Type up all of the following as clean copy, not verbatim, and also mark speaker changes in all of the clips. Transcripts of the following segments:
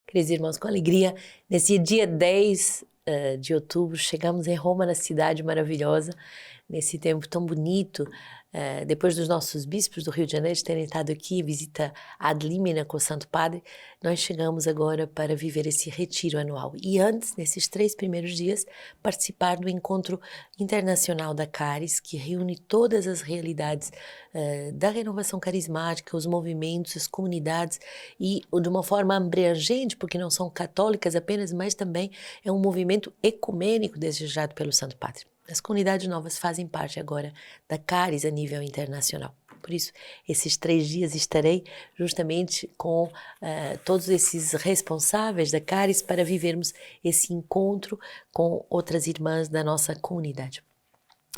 Speaker 1: Queridos irmãos, com alegria, nesse dia 10 de outubro, chegamos em Roma, na cidade maravilhosa, nesse tempo tão bonito, depois dos nossos bispos do Rio de Janeiro terem estado aqui, visita ad limina com o Santo Padre, nós chegamos agora para viver esse retiro anual. E antes, nesses 3 primeiros dias, participar do encontro internacional da Caris, que reúne todas as realidades da renovação carismática, os movimentos, as comunidades, e de uma forma abrangente, porque não são católicas apenas, mas também é um movimento ecumênico desejado pelo Santo Padre. As comunidades novas fazem parte agora da Caris a nível internacional. Por isso, esses 3 dias estarei justamente com todos esses responsáveis da Caris para vivermos esse encontro com outras irmãs da nossa comunidade.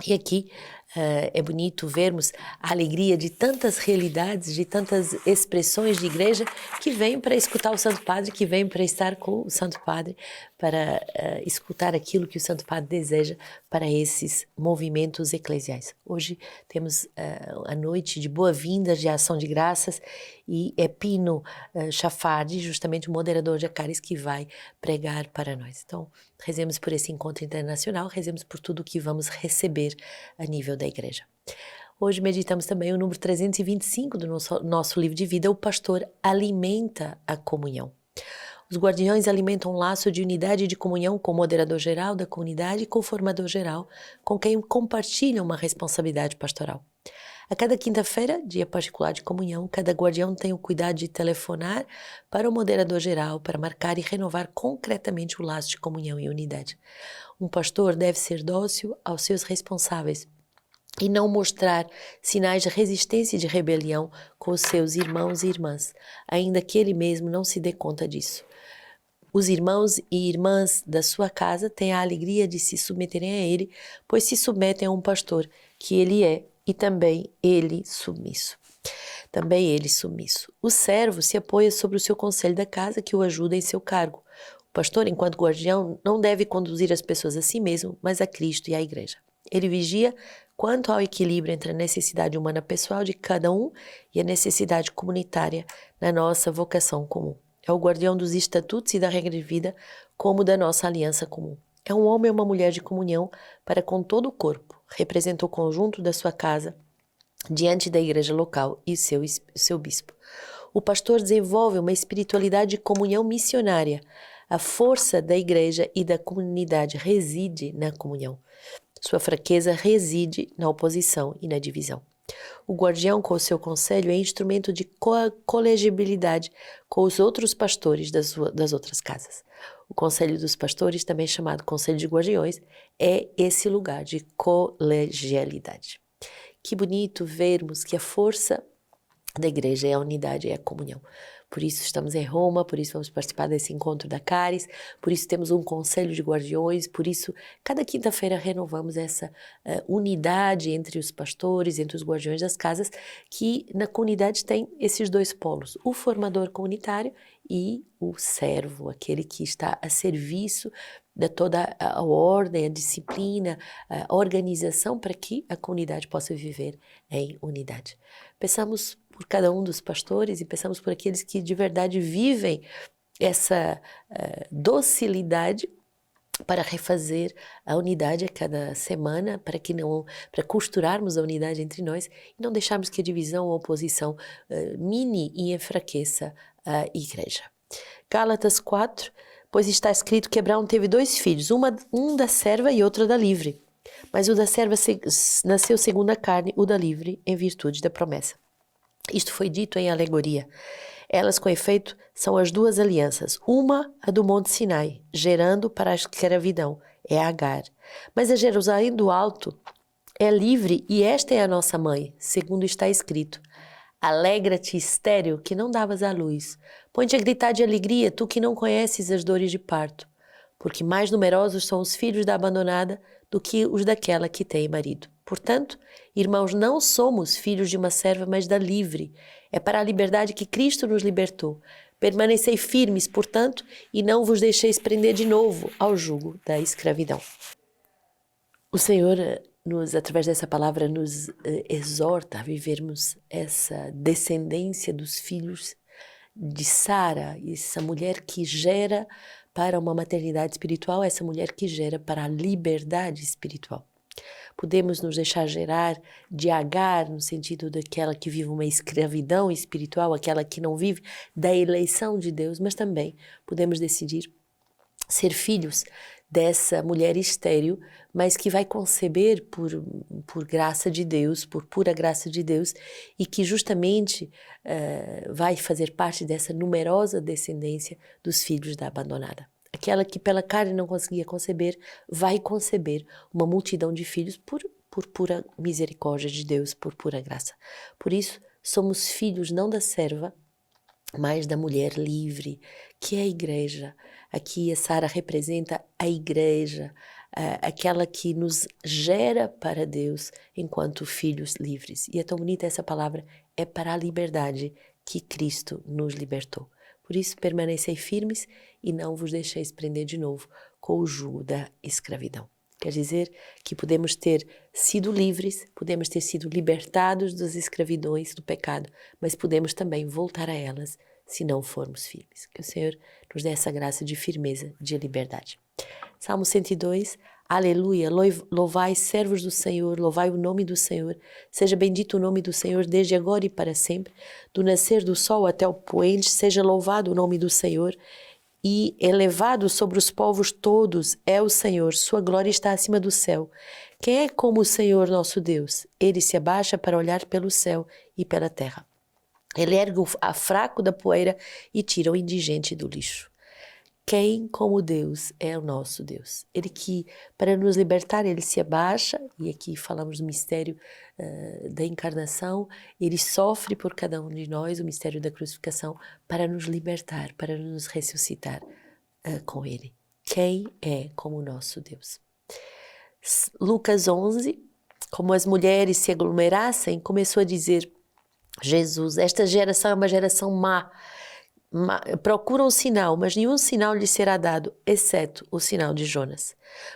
Speaker 1: E aqui é bonito vermos a alegria de tantas realidades, de tantas expressões de igreja que vêm para escutar o Santo Padre, que vêm para estar com o Santo Padre, para escutar aquilo que o Santo Padre deseja para esses movimentos eclesiais. Hoje temos a noite de boa-vinda, de ação de graças, e é Pino Chafardi, justamente o moderador de Caris, que vai pregar para nós. Então, rezemos por esse encontro internacional, rezemos por tudo o que vamos receber a nível da igreja. Hoje meditamos também o número 325 do nosso livro de vida, o pastor alimenta a comunhão. Os guardiões alimentam um laço de unidade e de comunhão com o moderador geral da comunidade e com o formador geral, com quem compartilham uma responsabilidade pastoral. A cada quinta-feira, dia particular de comunhão, cada guardião tem o cuidado de telefonar para o moderador geral para marcar e renovar concretamente o laço de comunhão e unidade. Um pastor deve ser dócil aos seus responsáveis e não mostrar sinais de resistência e de rebelião com os seus irmãos e irmãs, ainda que ele mesmo não se dê conta disso. Os irmãos e irmãs da sua casa têm a alegria de se submeterem a ele, pois se submetem a um pastor que ele é, e também ele submisso. O servo se apoia sobre o seu conselho da casa, que o ajuda em seu cargo. O pastor, enquanto guardião, não deve conduzir as pessoas a si mesmo, mas a Cristo e à igreja. Ele vigia quanto ao equilíbrio entre a necessidade humana pessoal de cada um e a necessidade comunitária na nossa vocação comum. É o guardião dos estatutos e da regra de vida, como da nossa aliança comum. É um homem ou uma mulher de comunhão para com todo o corpo, representa o conjunto da sua casa diante da igreja local e seu bispo. O pastor desenvolve uma espiritualidade de comunhão missionária. A força da igreja e da comunidade reside na comunhão. Sua fraqueza reside na oposição e na divisão. O guardião, com o seu conselho, é instrumento de colegibilidade com os outros pastores das outras casas. O conselho dos pastores, também chamado conselho de guardiões, é esse lugar de colegialidade. Que bonito vermos que a força da igreja é a unidade, é a comunhão. Por isso estamos em Roma, por isso vamos participar desse encontro da Caris, por isso temos um conselho de guardiões, por isso cada quinta-feira renovamos essa unidade entre os pastores, entre os guardiões das casas, que na comunidade tem esses 2 polos, o formador comunitário e o servo, aquele que está a serviço de toda a ordem, a disciplina, a organização para que a comunidade possa viver em unidade. Peçamos por cada um dos pastores e peçamos por aqueles que de verdade vivem essa docilidade para refazer a unidade a cada semana, para costurarmos a unidade entre nós e não deixarmos que a divisão ou a oposição mine e enfraqueça a igreja. Gálatas 4, pois está escrito que Abraão teve 2 filhos, um da serva e outro da livre. Mas o da serva nasceu segundo a carne, o da livre em virtude da promessa. Isto foi dito em alegoria. Elas, com efeito, são as 2 alianças. Uma, a do Monte Sinai, gerando para a escravidão, é Agar. Mas a Jerusalém do Alto é livre e esta é a nossa mãe, segundo está escrito. Alegra-te, estéril, que não davas à luz. Põe-te a gritar de alegria, tu que não conheces as dores de parto. Porque mais numerosos são os filhos da abandonada do que os daquela que tem marido. Portanto, irmãos, não somos filhos de uma serva, mas da livre. É para a liberdade que Cristo nos libertou. Permanecei firmes, portanto, e não vos deixeis prender de novo ao jugo da escravidão. O Senhor, através dessa palavra, nos exorta a vivermos essa descendência dos filhos de Sara, essa mulher que gera para uma maternidade espiritual, essa mulher que gera para a liberdade espiritual. Podemos nos deixar gerar de Agar, no sentido daquela que vive uma escravidão espiritual, aquela que não vive da eleição de Deus, mas também podemos decidir ser filhos dessa mulher estéril, mas que vai conceber por graça de Deus, por pura graça de Deus, e que justamente vai fazer parte dessa numerosa descendência dos filhos da abandonada. Aquela que pela carne não conseguia conceber, vai conceber uma multidão de filhos por pura misericórdia de Deus, por pura graça. Por isso, somos filhos não da serva, mas da mulher livre, que é a igreja. Aqui a Sara representa a igreja, aquela que nos gera para Deus enquanto filhos livres. E é tão bonita essa palavra, é para a liberdade que Cristo nos libertou. Por isso, permanecei firmes e não vos deixeis prender de novo com o jugo da escravidão. Quer dizer que podemos ter sido livres, podemos ter sido libertados das escravidões do pecado, mas podemos também voltar a elas se não formos firmes. Que o Senhor nos dê essa graça de firmeza, de liberdade. Salmo 102, aleluia, louvai servos do Senhor, louvai o nome do Senhor, seja bendito o nome do Senhor desde agora e para sempre, do nascer do sol até o poente, seja louvado o nome do Senhor, e elevado sobre os povos todos é o Senhor, sua glória está acima do céu. Quem é como o Senhor nosso Deus? Ele se abaixa para olhar pelo céu e pela terra. Ele ergue o fraco da poeira e tira o indigente do lixo. Quem como Deus é o nosso Deus? Ele que, para nos libertar, ele se abaixa, e aqui falamos do mistério da encarnação, ele sofre por cada um de nós, o mistério da crucificação, para nos libertar, para nos ressuscitar com ele. Quem é como o nosso Deus? Lucas 11, como as mulheres se aglomerassem, começou a dizer, Jesus, esta geração é uma geração má, procura um sinal, mas nenhum sinal lhe será dado, exceto o sinal de Jonas.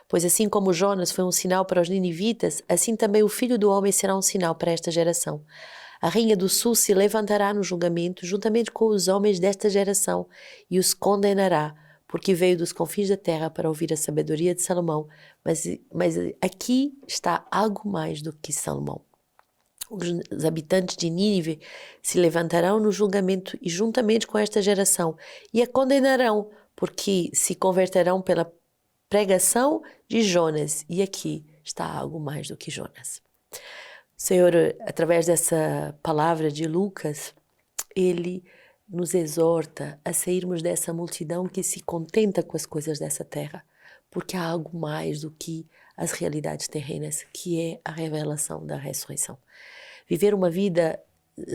Speaker 1: Pois assim como Jonas foi um sinal para os ninivitas, assim também o Filho do Homem será um sinal para esta geração. A rainha do sul se levantará no julgamento, juntamente com os homens desta geração, e os condenará, porque veio dos confins da terra para ouvir a sabedoria de Salomão. Mas aqui está algo mais do que Salomão. Os habitantes de Nínive se levantarão no julgamento e juntamente com esta geração e a condenarão, porque se converterão pela pregação de Jonas. E aqui está algo mais do que Jonas. O Senhor, através dessa palavra de Lucas, ele nos exorta a sairmos dessa multidão que se contenta com as coisas dessa terra, porque há algo mais do que as realidades terrenas, que é a revelação da ressurreição. Viver uma vida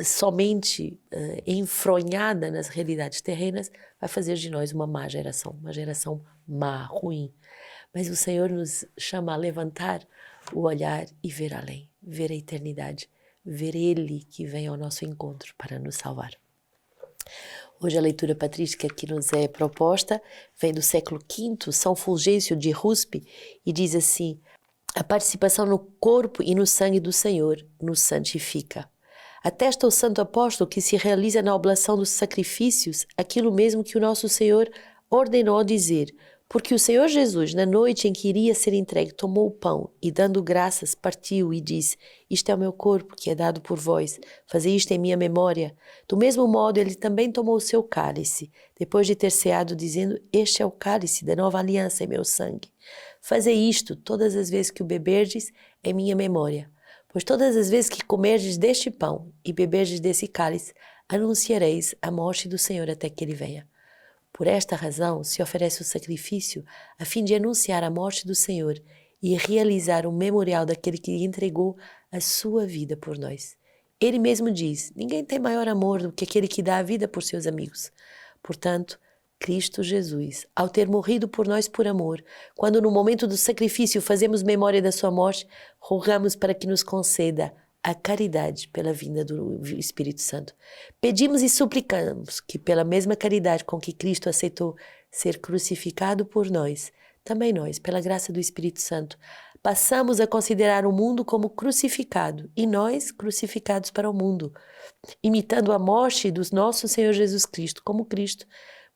Speaker 1: somente enfronhada nas realidades terrenas vai fazer de nós uma geração má, ruim. Mas o Senhor nos chama a levantar o olhar e ver além, ver a eternidade, ver Ele que vem ao nosso encontro para nos salvar. Hoje a leitura patrística que nos é proposta vem do século V, São Fulgêncio de Ruspe, e diz assim: a participação no corpo e no sangue do Senhor nos santifica. Atesta o santo apóstolo que se realiza na oblação dos sacrifícios aquilo mesmo que o nosso Senhor ordenou dizer, porque o Senhor Jesus, na noite em que iria ser entregue, tomou o pão e, dando graças, partiu e disse: isto é o meu corpo que é dado por vós, fazei isto em minha memória. Do mesmo modo, ele também tomou o seu cálice, depois de ter ceado, dizendo: este é o cálice da nova aliança em meu sangue. Fazei isto todas as vezes que o beberdes em minha memória. Pois todas as vezes que comerdes deste pão e beberdes desse cálice, anunciareis a morte do Senhor até que ele venha. Por esta razão se oferece o sacrifício a fim de anunciar a morte do Senhor e realizar o memorial daquele que entregou a sua vida por nós. Ele mesmo diz: ninguém tem maior amor do que aquele que dá a vida por seus amigos. Portanto, Cristo Jesus, ao ter morrido por nós por amor, quando no momento do sacrifício fazemos memória da sua morte, rogamos para que nos conceda a caridade pela vinda do Espírito Santo. Pedimos e suplicamos que, pela mesma caridade com que Cristo aceitou ser crucificado por nós, também nós, pela graça do Espírito Santo, Passamos a considerar o mundo como crucificado e nós crucificados para o mundo, imitando a morte do nosso Senhor Jesus Cristo, como Cristo,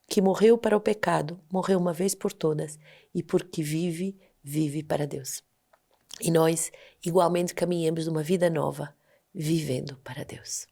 Speaker 1: que morreu para o pecado, morreu uma vez por todas, e porque vive, vive para Deus. E nós, igualmente, caminhamos numa vida nova, vivendo para Deus.